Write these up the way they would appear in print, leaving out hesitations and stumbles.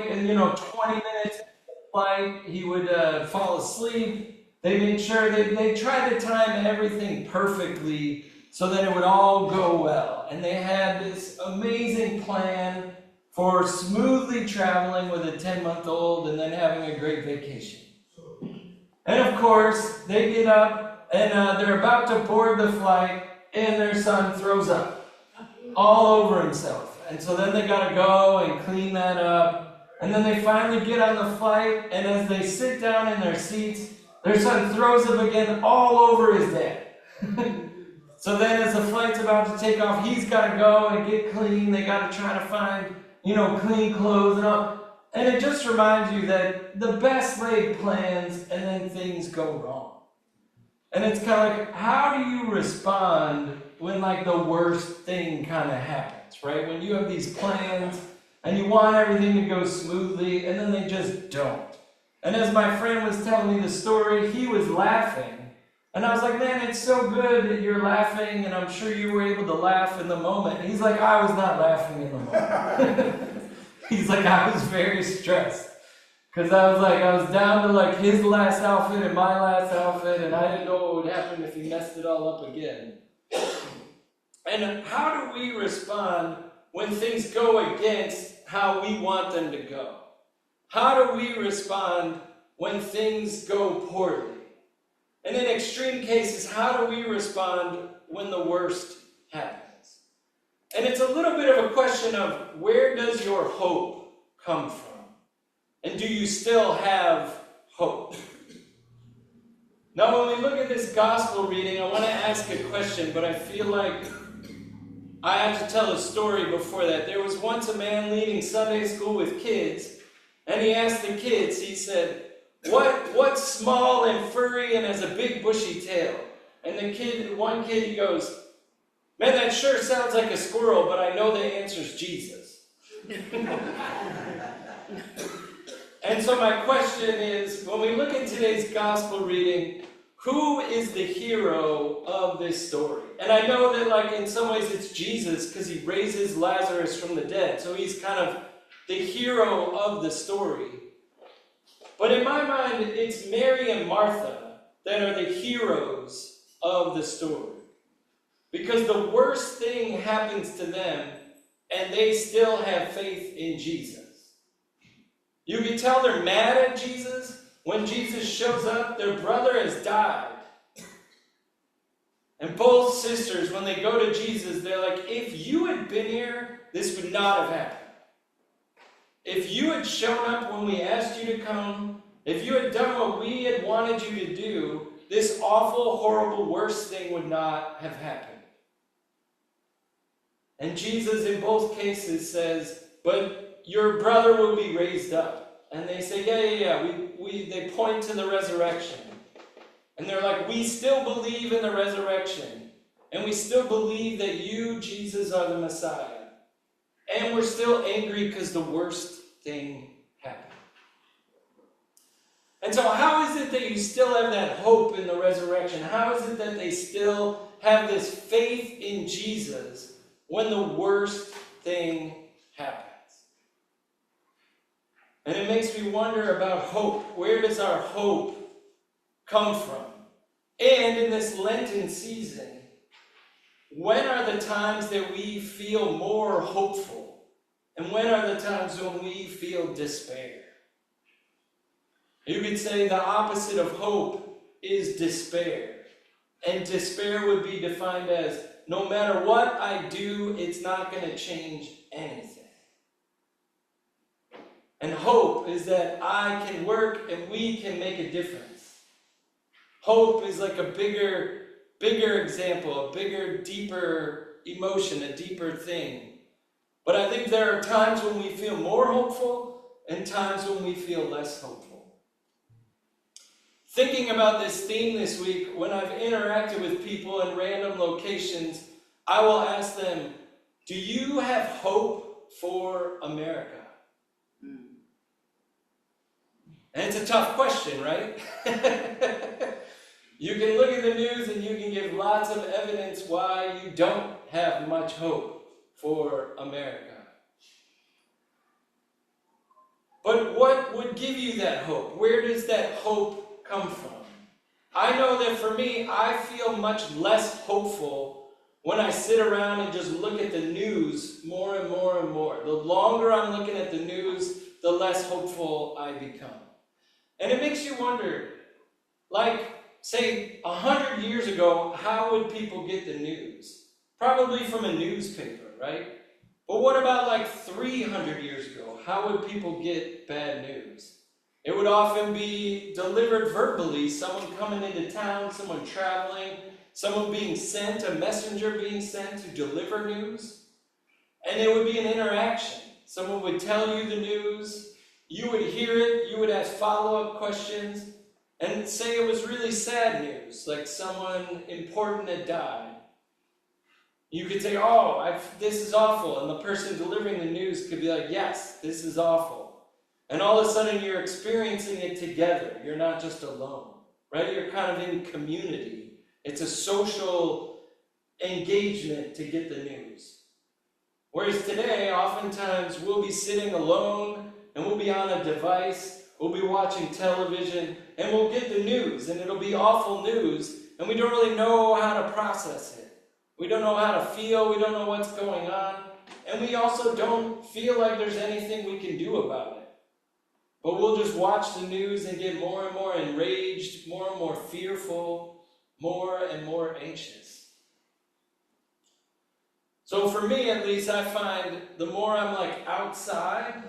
and 20 minutes into the flight, he would fall asleep. They made sure they tried to time everything perfectly so that it would all go well. And they had this amazing plan for smoothly traveling with a 10-month-old and then having a great vacation. And of course, they get up and they're about to board the flight, and their son throws up all over himself. And so then they got to go and clean that up. And then they finally get on the flight, and as they sit down in their seats, their son throws up again all over his dad. So then as the flight's about to take off, he's got to go and get clean. They got to try to find, clean clothes and all. And it just reminds you that the best laid plans and then things go wrong. And it's kind of like, how do you respond when the worst thing kind of happens, right? When you have these plans and you want everything to go smoothly and then they just don't. And as my friend was telling me the story, he was laughing. And I was like, man, it's so good that you're laughing, and I'm sure you were able to laugh in the moment. And he's like, I was not laughing in the moment. He's like, I was very stressed. Because I was down to his last outfit and my last outfit, and I didn't know what would happen if he messed it all up again. And how do we respond when things go against how we want them to go? How do we respond when things go poorly? And in extreme cases, how do we respond when the worst happens? And it's a little bit of a question of, where does your hope come from? And do you still have hope? Now, when we look at this gospel reading, I want to ask a question, but I feel like I have to tell a story before that. There was once a man leading Sunday school with kids, and he asked the kids, he said, What's small and furry and has a big bushy tail? And one kid, he goes, man, that sure sounds like a squirrel, but I know the answer's Jesus. And so my question is, when we look at today's gospel reading, who is the hero of this story? And I know that in some ways it's Jesus, because he raises Lazarus from the dead. So he's kind of the hero of the story. But in my mind, it's Mary and Martha that are the heroes of the story. Because the worst thing happens to them, and they still have faith in Jesus. You can tell they're mad at Jesus. When Jesus shows up, their brother has died. And both sisters, when they go to Jesus, they're like, if you had been here, this would not have happened. If you had shown up when we asked you to come, if you had done what we had wanted you to do, this awful, horrible, worst thing would not have happened. And Jesus, in both cases, says, but your brother will be raised up. And they say, yeah. They point to the resurrection. And they're like, we still believe in the resurrection. And we still believe that you, Jesus, are the Messiah. And we're still angry because the worst thing happened. And so how is it that you still have that hope in the resurrection? How is it that they still have this faith in Jesus when the worst thing happens? And it makes me wonder about hope. Where does our hope come from? And in this Lenten season, when are the times that we feel more hopeful? And when are the times when we feel despair? You could say the opposite of hope is despair. And despair would be defined as, no matter what I do, it's not going to change anything. And hope is that I can work and we can make a difference. Hope is like a bigger example, a bigger, deeper emotion, a deeper thing. But I think there are times when we feel more hopeful and times when we feel less hopeful. Thinking about this theme this week, when I've interacted with people in random locations, I will ask them, do you have hope for America? And it's a tough question, right? You can look at the news and you can give lots of evidence why you don't have much hope for America. But what would give you that hope? Where does that hope come from? I know that for me, I feel much less hopeful when I sit around and just look at the news more and more and more. The longer I'm looking at the news, the less hopeful I become. And it makes you wonder, like, say, 100 years ago, how would people get the news? Probably from a newspaper, right? But what about like 300 years ago? How would people get bad news? It would often be delivered verbally, someone coming into town, someone traveling, someone being sent, a messenger being sent to deliver news. And it would be an interaction. Someone would tell you the news, you would hear it, you would ask follow-up questions, and say it was really sad news, like someone important had died. You could say, this is awful, and the person delivering the news could be like, yes, this is awful. And all of a sudden you're experiencing it together. You're not just alone, right? You're kind of in community. It's a social engagement to get the news. Whereas today, oftentimes we'll be sitting alone and we'll be on a device, we'll be watching television, and we'll get the news, and it'll be awful news, and we don't really know how to process it. We don't know how to feel, we don't know what's going on, and we also don't feel like there's anything we can do about it. But we'll just watch the news and get more and more enraged, more and more fearful, more and more anxious. So for me, at least, I find the more I'm like outside,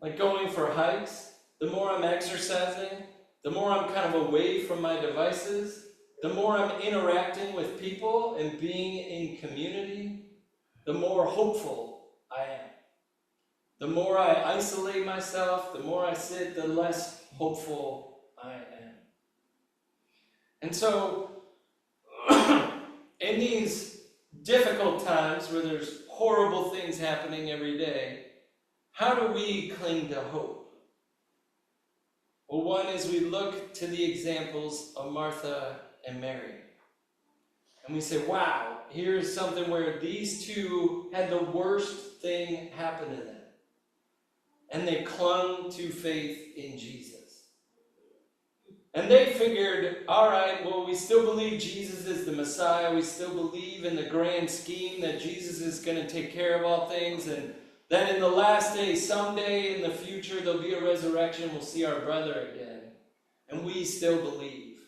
like going for hikes, the more I'm exercising, the more I'm kind of away from my devices, the more I'm interacting with people and being in community, the more hopeful I am. The more I isolate myself, the more I sit, the less hopeful I am. And so, in these difficult times where there's horrible things happening every day, how do we cling to hope? Well, one is we look to the examples of Martha and Mary. And we say, wow, here's something where these two had the worst thing happen to them. And they clung to faith in Jesus. And they figured, all right, well, we still believe Jesus is the Messiah. We still believe in the grand scheme that Jesus is going to take care of all things. And that in the last day, someday in the future, there'll be a resurrection. We'll see our brother again. And we still believe.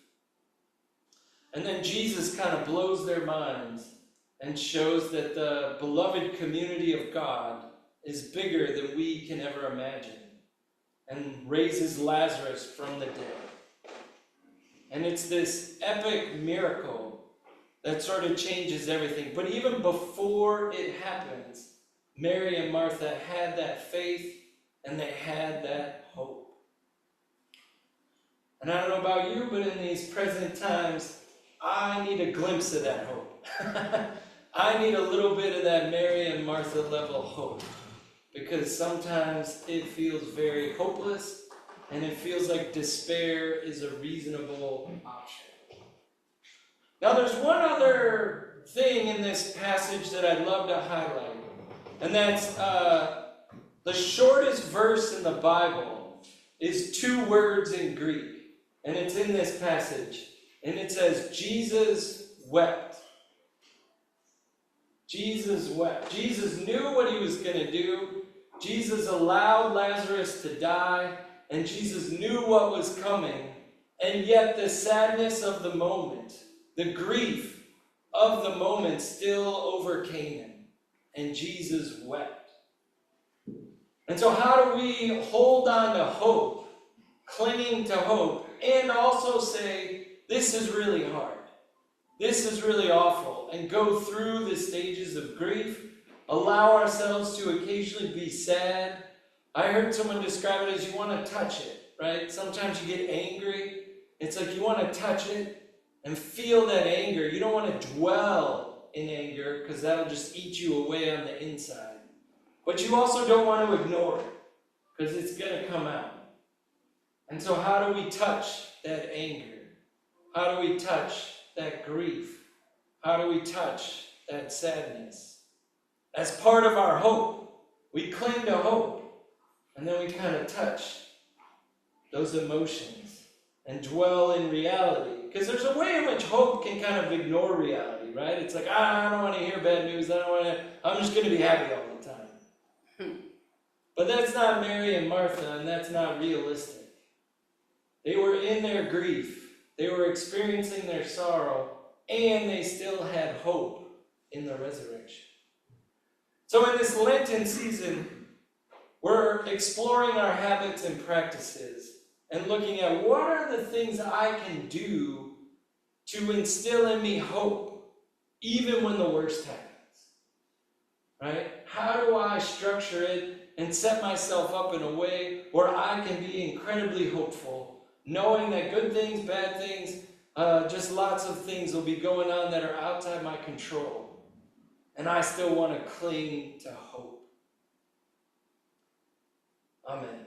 And then Jesus kind of blows their minds and shows that the beloved community of God is bigger than we can ever imagine, and raises Lazarus from the dead. And it's this epic miracle that sort of changes everything. But even before it happens, Mary and Martha had that faith and they had that hope. And I don't know about you, but in these present times, I need a glimpse of that hope. I need a little bit of that Mary and Martha level hope. Because sometimes it feels very hopeless, and it feels like despair is a reasonable option. Now there's one other thing in this passage that I'd love to highlight, and that's the shortest verse in the Bible is 2 words in Greek, and it's in this passage, and it says, Jesus wept. Jesus wept. Jesus knew what he was going to do. Jesus allowed Lazarus to die, and Jesus knew what was coming, and yet the sadness of the moment, the grief of the moment still overcame him, and Jesus wept. And so how do we hold on to hope, clinging to hope, and also say, this is really hard, this is really awful, and go through the stages of grief, allow ourselves to occasionally be sad. I heard someone describe it as you want to touch it, right? Sometimes you get angry. It's like you want to touch it and feel that anger. You don't want to dwell in anger because that'll just eat you away on the inside. But you also don't want to ignore it because it's going to come out. And so how do we touch that anger? How do we touch that grief? How do we touch that sadness? As part of our hope, we cling to hope. And then we kind of touch those emotions and dwell in reality. Because there's a way in which hope can kind of ignore reality, right? It's like, I don't want to hear bad news. I'm just going to be happy all the time. But that's not Mary and Martha, and that's not realistic. They were in their grief. They were experiencing their sorrow, and they still had hope in the resurrection. So in this Lenten season, we're exploring our habits and practices and looking at what are the things I can do to instill in me hope, even when the worst happens. Right? How do I structure it and set myself up in a way where I can be incredibly hopeful, knowing that good things, bad things, just lots of things will be going on that are outside my control. And I still want to cling to hope. Amen.